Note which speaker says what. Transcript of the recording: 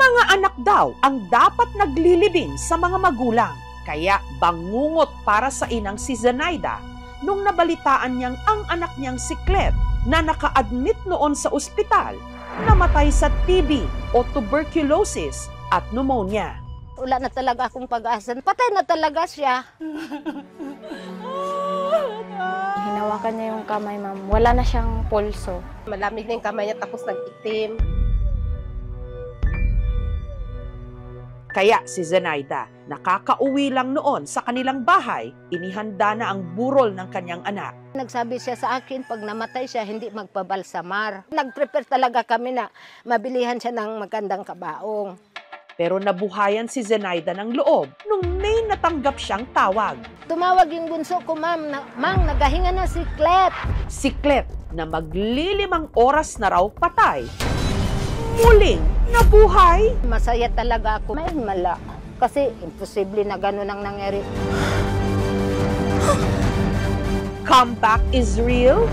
Speaker 1: Mga anak daw ang dapat naglilibing sa mga magulang. Kaya bangungot para sa inang si Zenaida nung nabalitaan niyang ang anak niyang si Clet na naka-admit noon sa ospital, namatay sa TB o tuberculosis at pneumonia.
Speaker 2: Wala na talaga akong pag-asa. Patay na talaga siya.
Speaker 3: Hinawakan niya yung kamay, ma'am. Wala na siyang pulso.
Speaker 2: Malamig na yung kamay niya tapos nag-itim.
Speaker 1: Kaya si Zenaida, nakakauwi lang noon sa kanilang bahay, inihanda na ang burol ng kanyang anak.
Speaker 2: Nagsabi siya sa akin, pag namatay siya, hindi magpabalsamar. Nag-prepare talaga kami na mabilihan siya ng magandang kabaong.
Speaker 1: Pero nabuhayan si Zenaida ng loob nung may natanggap siyang tawag.
Speaker 2: Tumawag yung bunso ko, ma'am, na, Mang, nagahinga na si Clet.
Speaker 1: Si Clet na maglilimang oras na raw patay, muling nabuhay.
Speaker 2: Masaya talaga ako. May mala. Kasi imposible na gano'n ang nangyari.
Speaker 1: Comeback is real.